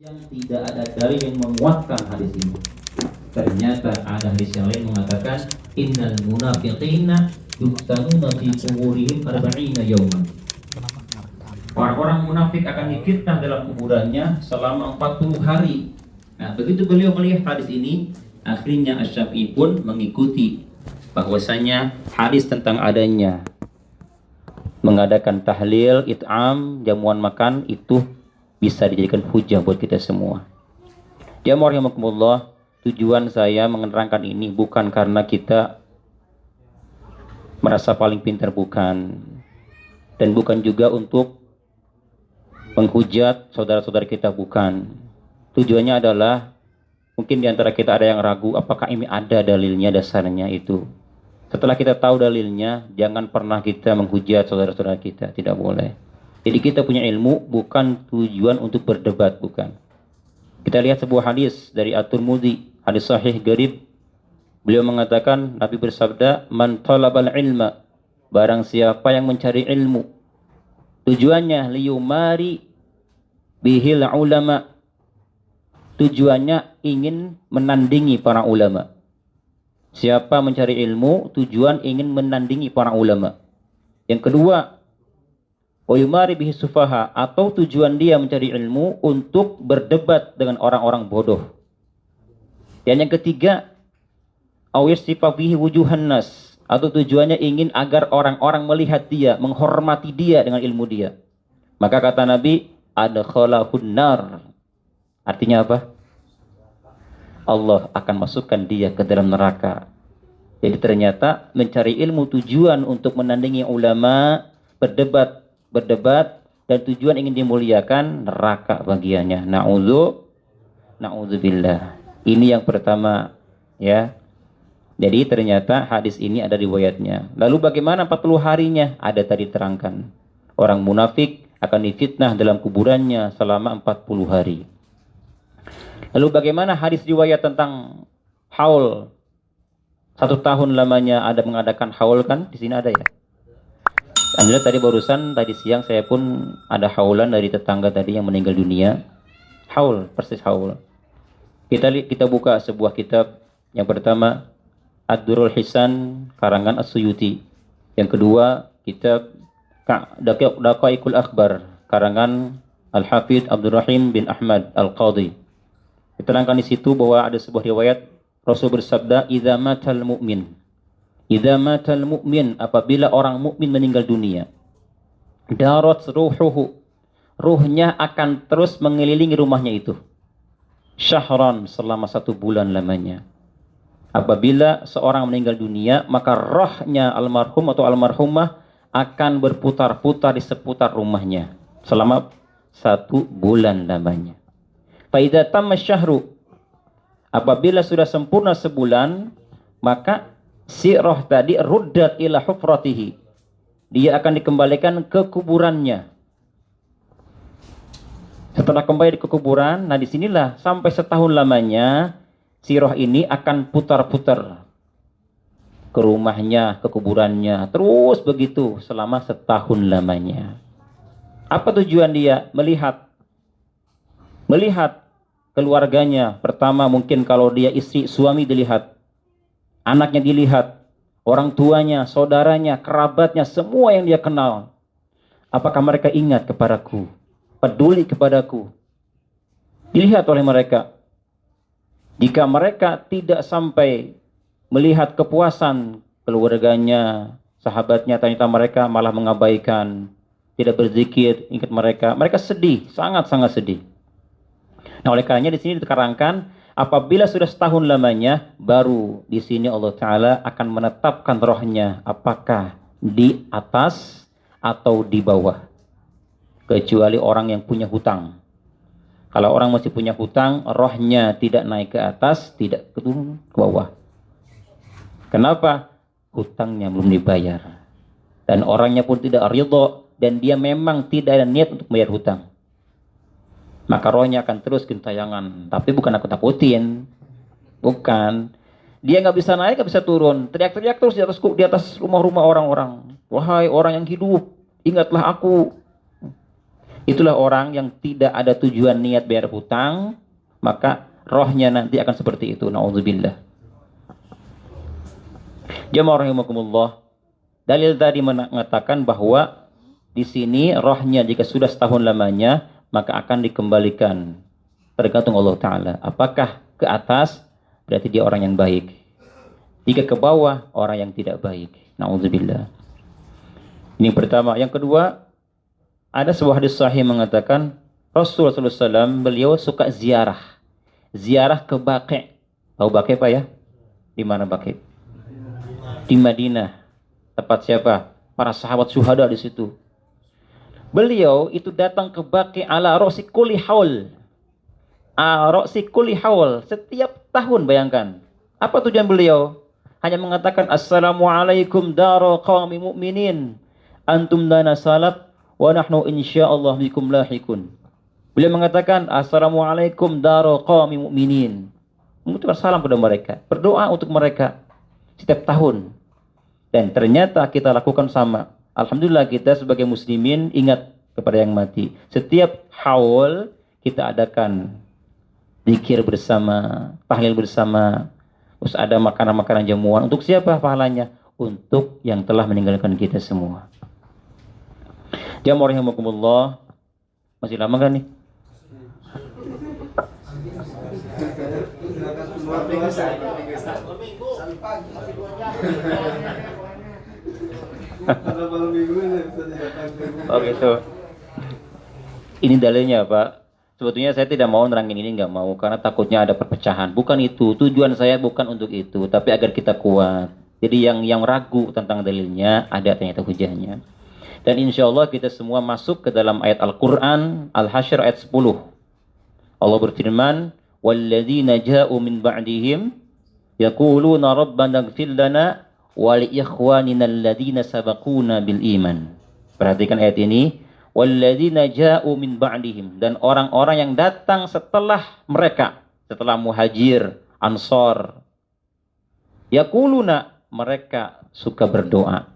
yang tidak ada dalil yang menguatkan hadis ini. Ternyata ada hadis yang lain mengatakan innal munafiqina yuftanuna fi quburihim 40 yawman. Orang-orang munafik akan difitnah dalam kuburannya selama 40 hari. Nah, begitu beliau melihat hadis ini, akhirnya Asy-Syafi'i pun mengikuti bahwasanya hadis tentang adanya mengadakan tahlil, it'am, jamuan makan itu bisa dijadikan hujah buat kita semua. Jamaah rahimakumullah, tujuan saya menerangkan ini bukan karena kita merasa paling pintar, bukan, dan bukan juga untuk menghujat saudara-saudara kita, bukan. Tujuannya adalah mungkin diantara kita ada yang ragu apakah ini ada dalilnya, dasarnya itu. Setelah kita tahu dalilnya, jangan pernah kita menghujat saudara-saudara kita, tidak boleh. Jadi kita punya ilmu bukan tujuan untuk berdebat, bukan. Kita lihat sebuah hadis dari At-Tirmidzi, hadis sahih garib. Beliau mengatakan, Nabi bersabda, "Man talabal ilma," barang siapa yang mencari ilmu, tujuannya liyumari bihil ulama, tujuannya ingin menandingi para ulama. Siapa mencari ilmu, tujuan ingin menandingi para ulama. Yang kedua, wayumari bihi sufaha, atau tujuan dia mencari ilmu untuk berdebat dengan orang-orang bodoh. Dan yang ketiga, awisifa bihi wujuhan nas, atau tujuannya ingin agar orang-orang melihat dia, menghormati dia dengan ilmu dia. Maka kata Nabi, adkhalahun nar. Artinya apa? Allah akan masukkan dia ke dalam neraka. Jadi ternyata mencari ilmu tujuan untuk menandingi ulama, berdebat, dan tujuan ingin dimuliakan, neraka bagiannya. Na'udzubillah. Ini yang pertama, ya. Jadi ternyata hadis ini ada riwayatnya. Lalu bagaimana 40 harinya? Ada tadi terangkan. Orang munafik akan difitnah dalam kuburannya selama 40 hari. Lalu bagaimana hadis riwayat tentang haul? 1 tahun lamanya ada mengadakan haul, kan? Di sini ada ya. Alhamdulillah tadi siang saya pun ada haulan dari tetangga tadi yang meninggal dunia. Haul, persis haul. Kita buka sebuah kitab. Yang pertama Ad-Durrul Hisan karangan As-Suyuti. Yang kedua kitab Daqaiqul Akhbar karangan Al-Hafidz Abdurrahim bin Ahmad Al-Qadhi. Diterangkan di situ bahwa ada sebuah riwayat Rasul bersabda, "Idza matal mu'min." Idza matal mu'min, apabila orang mukmin meninggal dunia, darat ruhuhu, ruhnya akan terus mengelilingi rumahnya itu. Syahran, selama 1 bulan lamanya. Apabila seorang meninggal dunia, maka rohnya almarhum atau almarhumah akan berputar-putar di seputar rumahnya selama 1 bulan lamanya. Faidza tamma syahru, apabila sudah sempurna sebulan, maka si roh tadi ruddat ila hufratihi, dia akan dikembalikan ke kuburannya. Setelah kembali ke kuburan, nah disinilah sampai 1 tahun lamanya si roh ini akan putar-putar ke rumahnya, ke kuburannya, terus begitu selama 1 tahun lamanya. Apa tujuan dia? Melihat keluarganya. Pertama mungkin kalau dia istri, suami dilihat, anaknya dilihat, orang tuanya, saudaranya, kerabatnya, semua yang dia kenal. Apakah mereka ingat kepadaku, peduli kepadaku? Dilihat oleh mereka. Jika mereka tidak sampai melihat kepuasan keluarganya, sahabatnya, ternyata mereka malah mengabaikan, tidak berzikir, ingat mereka sedih, sangat-sangat sedih. Nah, oleh karenanya di sini diterangkan, apabila sudah 1 tahun lamanya, baru di sini Allah Ta'ala akan menetapkan rohnya apakah di atas atau di bawah. Kecuali orang yang punya hutang. Kalau orang masih punya hutang, rohnya tidak naik ke atas, tidak turun ke bawah. Kenapa? Hutangnya belum dibayar. Dan orangnya pun tidak ridho, dan dia memang tidak ada niat untuk bayar hutang. Maka rohnya akan terus gentayangan. Tapi bukan aku takutin. Bukan. Dia nggak bisa naik, nggak bisa turun. Teriak-teriak terus di atas rumah-rumah orang-orang. Wahai orang yang hidup, ingatlah aku. Itulah orang yang tidak ada tujuan niat bayar hutang, maka rohnya nanti akan seperti itu. Nauzubillah. Jamaah rahimakumullah. Dalil tadi mengatakan bahwa di sini rohnya jika sudah setahun lamanya maka akan dikembalikan. Tergantung Allah Ta'ala. Apakah ke atas berarti dia orang yang baik. Jika ke bawah orang yang tidak baik. Nauzubillah. Ini pertama. Yang kedua, ada sebuah hadis sahih mengatakan Rasulullah SAW beliau suka ziarah. Ziarah ke Baqi'. Tahu Baqi' Pak ya? Di mana Baqi'? Di Madinah. Tempat siapa? Para sahabat syuhada di situ. Beliau itu datang ke Baqi' ala ra'si kulli haul. Ra'si kulli haul. Setiap tahun, bayangkan. Apa tujuan beliau? Hanya mengatakan Assalamualaikum dara qaumi mu'minin. Antum dana salaf wa nahnu insyaallah bikum lahikun. Beliau mengatakan Assalamualaikum dara qaumi mu'minin. Mengucapkan salam kepada mereka, berdoa untuk mereka setiap tahun. Dan ternyata kita lakukan sama. Alhamdulillah kita sebagai muslimin ingat kepada yang mati. Setiap haul kita adakan zikir bersama, tahlil bersama. Terus ada makanan-makanan jamuan. Untuk siapa pahalanya? Untuk yang telah meninggalkan kita semua. Jamaah rahimakumullah. Masih lama kan nih? Oh gitu. Ini dalilnya Pak. Sebetulnya saya tidak mau nerangin ini, nggak mau karena takutnya ada perpecahan. Bukan itu. Tujuan saya bukan untuk itu, tapi agar kita kuat. Jadi yang ragu tentang dalilnya ada ternyata hujahnya. Dan insya Allah kita semua masuk ke dalam ayat Al-Quran Al-Hasyr ayat 10. Allah berfirman, "Walladzina ja'u min ba'dihim yaquluna rabbana ighfir lana wa li ikhwanina alladzina sabaquna bil iman." Perhatikan ayat ini. Walladzina ja'u min ba'dihim, dan orang-orang yang datang setelah mereka, setelah muhajir, ansor. Yaquluna, mereka suka berdoa.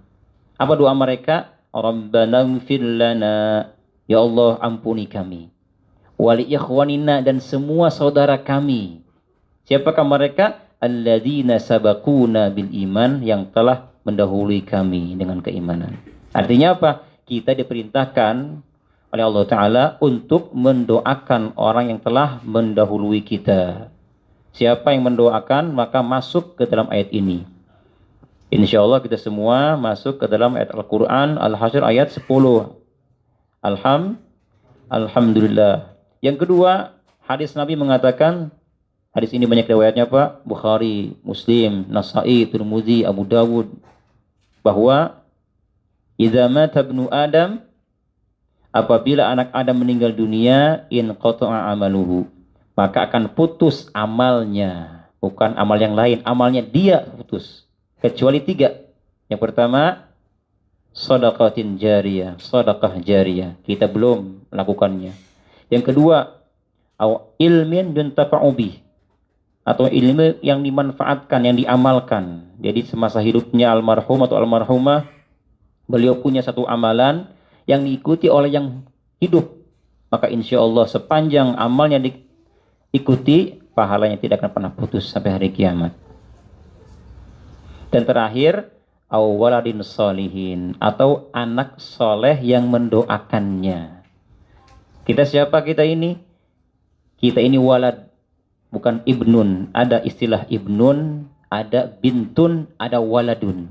Apa doa mereka? Rabbana ighfir lana, ya Allah ampuni kami. Wali ikhwanina, dan semua saudara kami. Siapakah mereka? Alladzina sabaquna bil iman, yang telah mendahului kami dengan keimanan. Artinya apa? Kita diperintahkan oleh Allah Ta'ala untuk mendoakan orang yang telah mendahului kita. Siapa yang mendoakan maka masuk ke dalam ayat ini. Insya Allah kita semua masuk ke dalam ayat Al-Quran Al-Hasyr ayat 10. Alhamdulillah. Yang kedua, hadis Nabi mengatakan, hadis ini banyak riwayatnya Pak, Bukhari, Muslim, Nasa'i, Tirmidzi, Abu Dawud, bahwa idza mata ibnu Adam, apabila anak Adam meninggal dunia, in qata'a amaluhu, maka akan putus amalnya. Bukan amal yang lain, amalnya dia putus. Kecuali 3. Yang pertama, shadaqatin jariyah, sedekah jariyah. Kita belum melakukannya. Yang kedua, ilmin yuntafa'u bih, atau ilmu yang dimanfaatkan, yang diamalkan. Jadi semasa hidupnya almarhum atau almarhumah, beliau punya satu amalan yang diikuti oleh yang hidup. Maka insya Allah sepanjang amalnya diikuti, pahalanya tidak akan pernah putus sampai hari kiamat. Dan terakhir, waladin sholihin, atau anak soleh yang mendoakannya. Kita siapa kita ini? Kita ini walad, bukan ibnun. Ada istilah ibnun, ada bintun, ada waladun.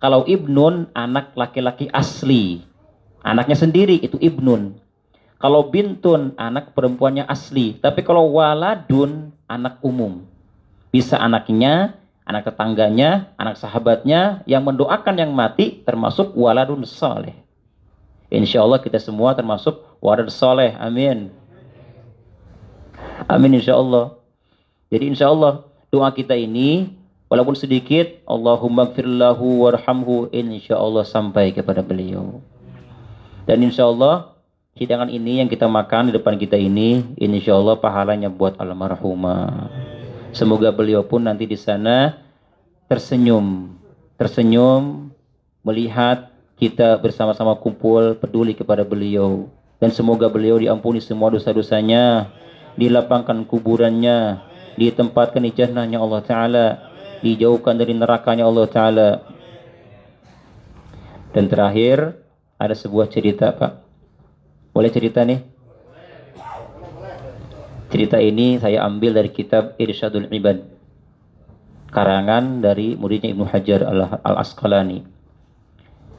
Kalau ibnun, anak laki-laki asli, anaknya sendiri, itu ibnun. Kalau bintun, anak perempuannya asli. Tapi kalau waladun, anak umum. Bisa anaknya, anak tetangganya, anak sahabatnya, yang mendoakan yang mati, termasuk waladun soleh. Insya Allah kita semua termasuk walad soleh. Amin. Amin insya Allah. Jadi insya Allah doa kita ini walaupun sedikit, Allahumma gfirlahu warhamhu, insya Allah sampai kepada beliau. Dan insya Allah hidangan ini yang kita makan di depan kita ini, insya Allah pahalanya buat almarhumah. Semoga beliau pun nanti di sana tersenyum melihat kita bersama-sama kumpul peduli kepada beliau. Dan semoga beliau diampuni semua dosa-dosanya, dilapangkan kuburannya, ditempatkan di jannahnya Allah Ta'ala, dijauhkan dari nerakanya Allah Ta'ala. Dan terakhir, ada sebuah cerita, Pak. Boleh cerita nih? Cerita ini saya ambil dari kitab Irsyadul Ibad, karangan dari muridnya Ibnu Hajar Al-Asqalani.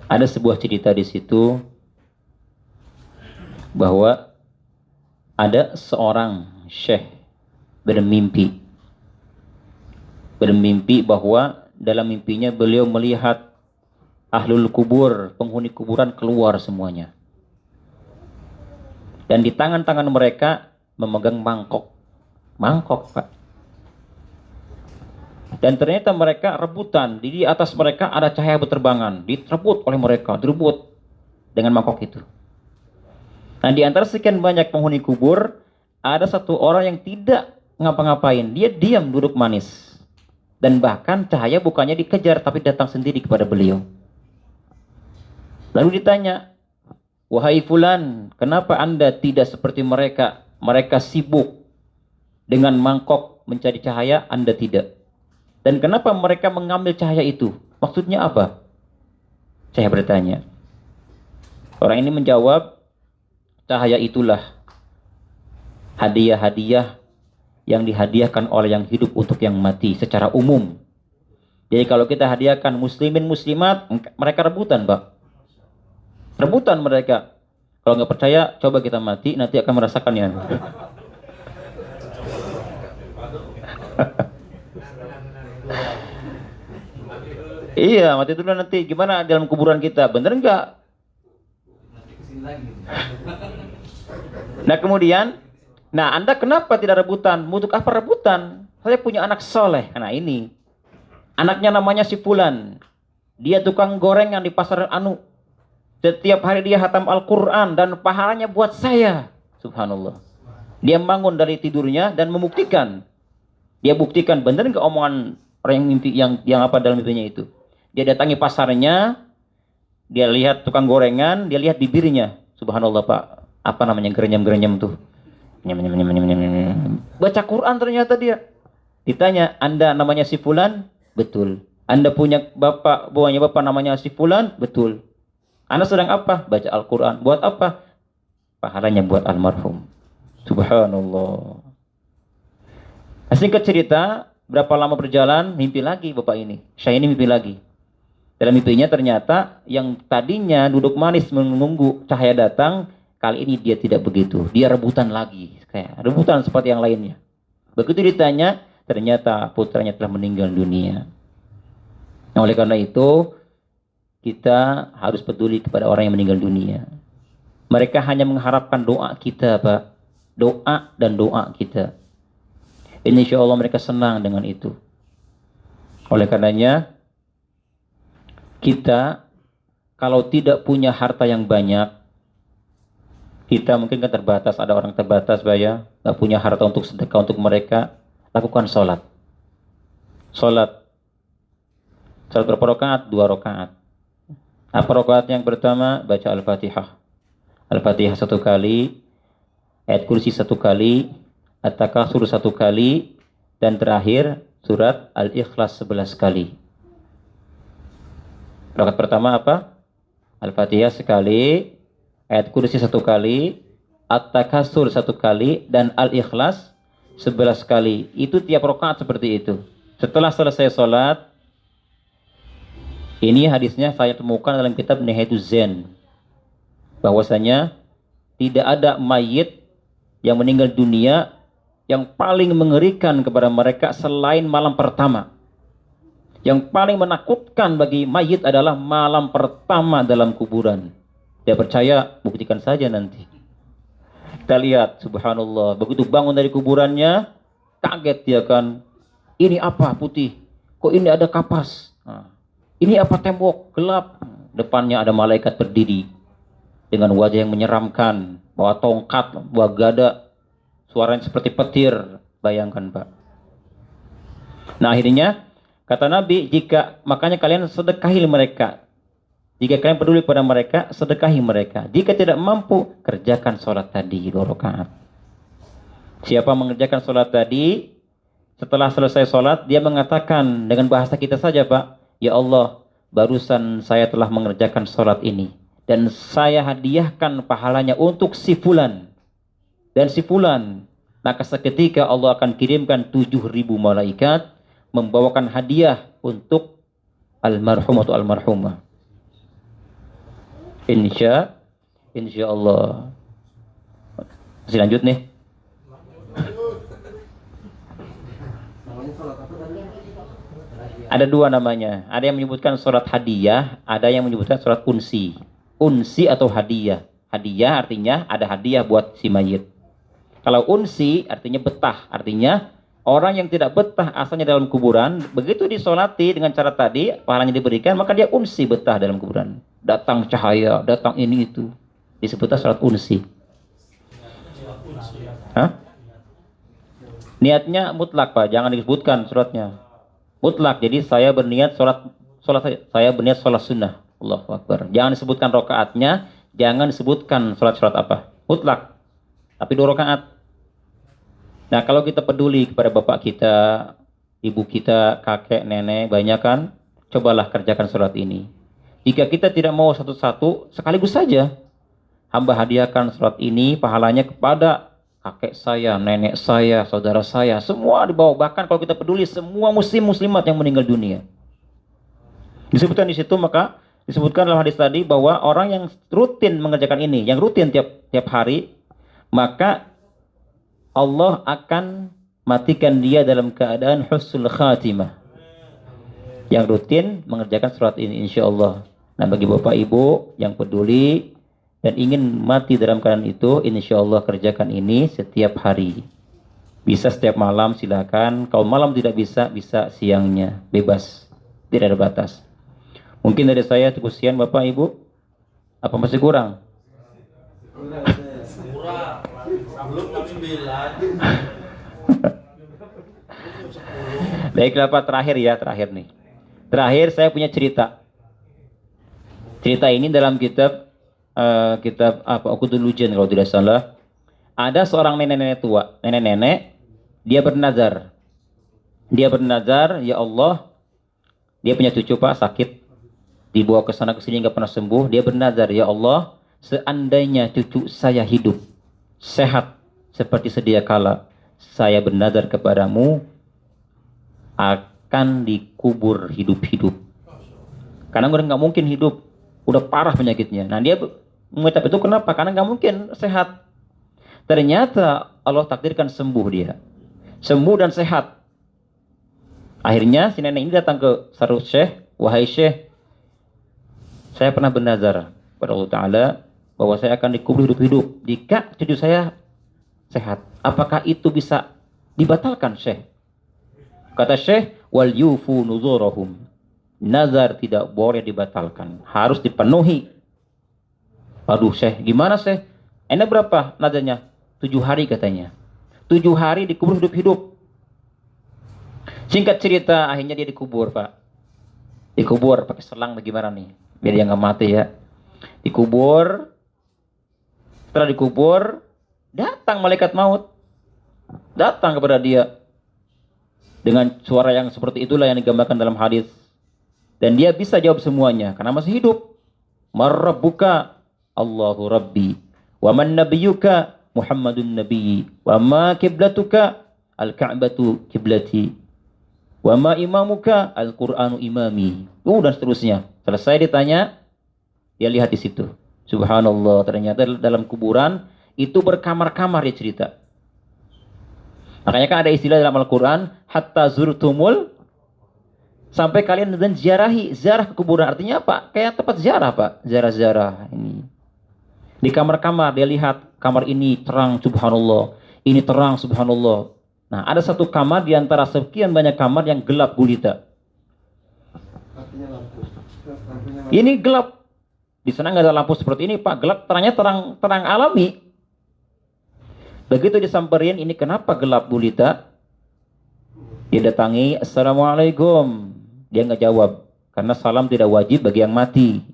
Ada sebuah cerita di situ bahwa ada seorang syekh bermimpi bahwa dalam mimpinya beliau melihat ahlul kubur, penghuni kuburan keluar semuanya. Dan di tangan-tangan mereka memegang mangkok, Pak. Dan ternyata mereka rebutan, di atas mereka ada cahaya berterbangan, direbut oleh mereka, direbut dengan mangkok itu. Nah, di antara sekian banyak penghuni kubur, ada satu orang yang tidak ngapa-ngapain, dia diam duduk manis. Dan bahkan cahaya bukannya dikejar, tapi datang sendiri kepada beliau. Lalu ditanya, "Wahai fulan, kenapa Anda tidak seperti mereka? Mereka sibuk dengan mangkok mencari cahaya, Anda tidak. Dan kenapa mereka mengambil cahaya itu? Maksudnya apa?" Saya bertanya. Orang ini menjawab, cahaya itulah hadiah-hadiah yang dihadiahkan oleh yang hidup untuk yang mati secara umum. Jadi kalau kita hadiahkan muslimin muslimat, mereka rebutan, Pak. Rebutan mereka. Kalau nggak percaya, coba kita mati, nanti akan merasakannya. Iya, mati dulu nanti. Gimana dalam kuburan kita? Bener nggak? Nah kemudian, Anda kenapa tidak rebutan? Untuk apa rebutan? Saya punya anak soleh. Nah ini, anaknya namanya si Fulan. Dia tukang goreng yang di pasar Anu. Setiap hari dia hatam Al-Quran dan pahalanya buat saya. Subhanallah. Dia bangun dari tidurnya dan membuktikan. Dia buktikan bener nggak omongan orang yang mimpi yang apa dalam mimpinya itu. Dia datangi pasarnya, dia lihat tukang gorengan, dia lihat bibirnya. Subhanallah, Pak. Apa namanya, gerenyam-gerenyam tuh. Baca Quran ternyata dia. Ditanya, "Anda namanya si Fulan?" "Betul." "Anda punya bapak namanya si Fulan?" "Betul." "Anda sedang apa?" "Baca Al-Quran." "Buat apa?" "Pahalanya buat almarhum." Subhanallah. Singkat cerita, berapa lama berjalan, mimpi lagi bapak ini. Saya ini mimpi lagi. Dalam mimpinya ternyata yang tadinya duduk manis menunggu cahaya datang, kali ini dia tidak begitu. Dia rebutan lagi. Kayak rebutan seperti yang lainnya. Begitu ditanya, ternyata putranya telah meninggal dunia. Nah, oleh karena itu, kita harus peduli kepada orang yang meninggal dunia. Mereka hanya mengharapkan doa kita, Pak. Doa dan doa kita. Insya Allah mereka senang dengan itu. Oleh karenanya, kita kalau tidak punya harta yang banyak, kita mungkin kan terbatas, ada orang terbatas, Baya, nggak punya harta untuk sedekah untuk mereka, lakukan sholat. Sholat berapa rakaat? 2 rakaat. Apa rakaat yang pertama? Baca Al-Fatihah. Al-Fatihah 1 kali, ayat kursi 1 kali, At-Takatsur 1 kali, dan terakhir surat Al-Ikhlas 11 kali. Rakaat pertama apa? Al-Fatihah sekali, ayat kursi 1 kali, At-Takatsur 1 kali, dan Al-Ikhlas 11 kali. Itu tiap rakaat seperti itu. Setelah selesai sholat, ini hadisnya saya temukan dalam kitab Nihayatuz Zen, bahwasanya tidak ada mayit yang meninggal dunia yang paling mengerikan kepada mereka selain malam pertama. Yang paling menakutkan bagi mayit adalah malam pertama dalam kuburan. Dia percaya, buktikan saja nanti. Kita lihat, subhanallah, begitu bangun dari kuburannya, kaget dia kan. Ini apa putih? Kok ini ada kapas? Ini apa tembok gelap? Depannya ada malaikat berdiri dengan wajah yang menyeramkan, bawa tongkat, bawa gada, suaranya seperti petir. Bayangkan, Pak. Nah akhirnya kata Nabi, makanya kalian sedekahi mereka. Jika kalian peduli pada mereka, sedekahi mereka. Jika tidak mampu, kerjakan sholat tadi 2 rakaat. Siapa mengerjakan sholat tadi, setelah selesai sholat, dia mengatakan dengan bahasa kita saja, Pak, ya Allah, barusan saya telah mengerjakan sholat ini. Dan saya hadiahkan pahalanya untuk si fulan. Dan si fulan. Maka seketika Allah akan kirimkan 7.000 malaikat membawakan hadiah untuk almarhum atau almarhumah. Insya Allah. Masih lanjut nih. Ada 2 namanya. Ada yang menyebutkan surat hadiah, ada yang menyebutkan surat unsi. Unsi atau hadiah. Hadiah artinya ada hadiah buat si mayit. Kalau unsi artinya betah, artinya orang yang tidak betah asalnya dalam kuburan, begitu disolati dengan cara tadi, pahalanya diberikan, maka dia unsi betah dalam kuburan. Datang cahaya, datang ini itu. Disebutnya surat unsi. Hah? Niatnya mutlak, Pak, jangan disebutkan suratnya. Mutlak, jadi saya berniat saya berniat sholat sunnah. Allahu Akbar. Jangan disebutkan rakaatnya, jangan disebutkan sholat apa. Mutlak. Tapi 2 rakaat. Nah, kalau kita peduli kepada bapak kita, ibu kita, kakek, nenek, banyak kan, cobalah kerjakan sholat ini. Jika kita tidak mau satu-satu, sekaligus saja. Hamba hadiahkan sholat ini, pahalanya kepada kakek saya, nenek saya, saudara saya, semua dibawa. Bahkan kalau kita peduli, semua muslimat yang meninggal dunia. Disebutkan di situ, maka disebutkan dalam hadis tadi bahwa orang yang rutin mengerjakan ini, yang rutin tiap hari, maka Allah akan matikan dia dalam keadaan husnul khatimah. Yang rutin mengerjakan surat ini insya Allah. Nah, bagi bapak ibu yang peduli dan ingin mati dalam keadaan itu, insya Allah kerjakan ini setiap hari. Bisa setiap malam silakan. Kalau malam tidak bisa, bisa siangnya. Bebas. Tidak ada batas. Mungkin dari saya cukup sekian bapak ibu. Apa masih kurang? Baiklah Pak, terakhir nih. Terakhir saya punya cerita. Cerita ini dalam kitab Uqudul Lujan kalau tidak salah. Ada seorang nenek-nenek tua, nenek-nenek, dia bernazar. Ya Allah, dia punya cucu Pak sakit, dibawa ke sana ke sini nggak pernah sembuh. Dia bernazar, ya Allah, seandainya cucu saya hidup, sehat seperti sedia kala, saya bernazar kepadamu akan dikubur hidup-hidup. Karena udah nggak mungkin hidup, udah parah penyakitnya. Nah dia mengucap itu kenapa? Karena nggak mungkin sehat. Ternyata Allah takdirkan sembuh dia, sembuh dan sehat. Akhirnya si nenek ini datang ke sarung Syekh, wahai Syekh, saya pernah bernazar kepada Allah Taala bahwa saya akan dikubur hidup-hidup jika cucu saya sehat. Apakah itu bisa dibatalkan, Syekh? Kata Syekh, wal yufu nuzurahum. Nazar tidak boleh dibatalkan, harus dipenuhi. Aduh Syekh, gimana Syekh? Ini berapa nazarnya? 7 hari katanya. 7 hari dikubur hidup-hidup. Singkat cerita, akhirnya dia dikubur, Pak. Dikubur pakai selang bagaimana nih? Biar dia nggak mati ya. Dikubur. Setelah dikubur, datang malaikat maut. Datang kepada dia. Dengan suara yang seperti itulah yang digambarkan dalam hadis. Dan dia bisa jawab semuanya karena masih hidup. Marrabbuka? Allahu Rabbi. Wa man nabiyyuka? Muhammadun Nabi. Wa ma kiblatuka? Al-Ka'batu kiblati. Wa ma imamuka? Al-Qur'anu imami. Dan seterusnya. Selesai ditanya, dia lihat di situ. Subhanallah, ternyata dalam kuburan itu berkamar-kamar dia cerita. Makanya kan ada istilah dalam Al-Quran, hatta zurtumul, sampai kalian dan ziarah ke kuburan. Artinya apa? Kayak tempat ziarah Pak, ziarah-ziarah ini. Di kamar-kamar dia lihat, kamar ini terang subhanallah, ini terang subhanallah. Nah ada satu kamar di antara sekian banyak kamar yang gelap gulita. Ini gelap. Di sana nggak ada lampu seperti ini Pak, gelap, terangnya terang alami. Begitu disamperin, ini kenapa gelap gulita? Dia datangi, assalamualaikum. Dia nggak jawab, karena salam tidak wajib bagi yang mati.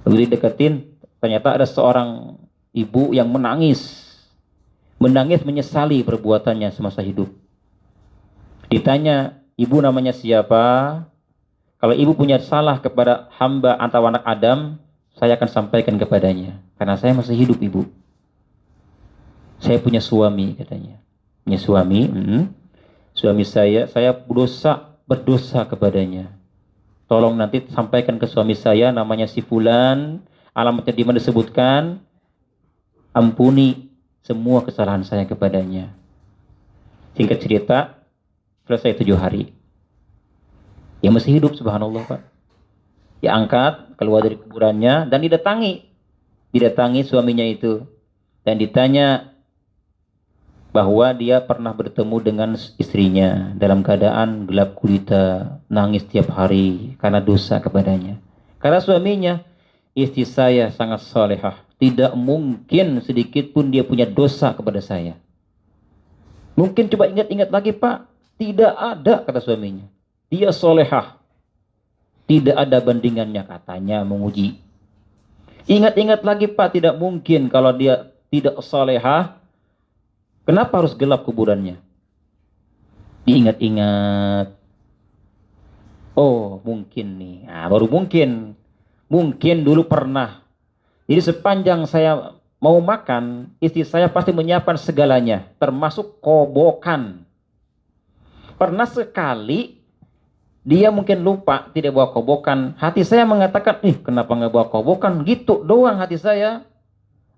Begitu deketin, ternyata ada seorang ibu yang menangis menyesali perbuatannya semasa hidup. Ditanya, ibu namanya siapa? Kalau ibu punya salah kepada hamba atau anak Adam, saya akan sampaikan kepadanya. Karena saya masih hidup, ibu. Saya punya suami, katanya. Punya suami, suami saya berdosa kepadanya. Tolong nanti sampaikan ke suami saya, namanya si Fulan, alamatnya di mana disebutkan, ampuni semua kesalahan saya kepadanya. Singkat cerita, selesai 7 hari. Ya masih hidup, subhanallah, Pak. Ya angkat, keluar dari kuburannya, dan didatangi suaminya itu. Dan ditanya bahwa dia pernah bertemu dengan istrinya dalam keadaan gelap gulita, nangis tiap hari karena dosa kepadanya. Karena suaminya, istri saya sangat salehah, tidak mungkin sedikit pun dia punya dosa kepada saya. Mungkin coba ingat-ingat lagi, Pak, tidak ada, kata suaminya. Dia solehah, tidak ada bandingannya, katanya menguji. Ingat-ingat lagi, Pak, tidak mungkin kalau dia tidak solehah, kenapa harus gelap kuburannya? Diingat-ingat, oh mungkin nih, baru mungkin dulu pernah. Jadi sepanjang saya mau makan, istri saya pasti menyiapkan segalanya, termasuk kobokan. Pernah sekali dia mungkin lupa tidak bawa kobokan. Hati saya mengatakan, kenapa nggak bawa kobokan? Gitu doang hati saya.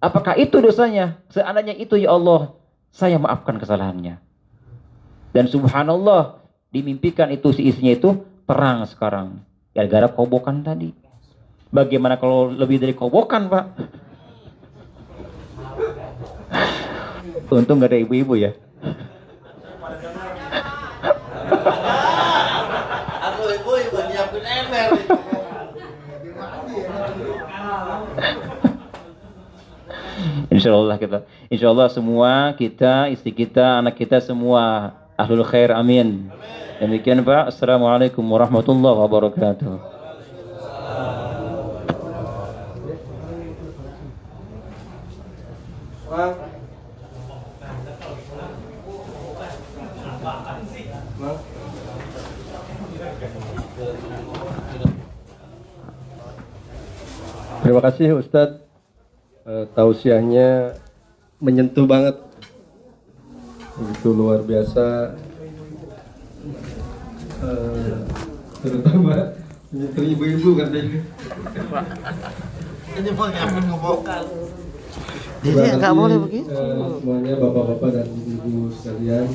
Apakah itu dosanya? Seandainya itu, ya Allah, saya maafkan kesalahannya. Dan subhanallah, dimimpikan itu si istrinya itu terang sekarang. Gara-gara kobokan tadi. Bagaimana kalau lebih dari kobokan, Pak? Untung nggak ada ibu-ibu ya. Aku ibu nyiapin ember. Insya Allah semua kita, istri kita, anak kita semua ahlul khair, amin. Demikian, Pak. Assalamualaikum warahmatullahi wabarakatuh. Terima kasih Ustadz, tausiahnya menyentuh banget, begitu luar biasa, terutama menyentuh ibu-ibu katanya. Ini mau ngapain ngebokan? Jadi nggak boleh begitu. Semuanya bapak-bapak dan ibu-ibu sekalian.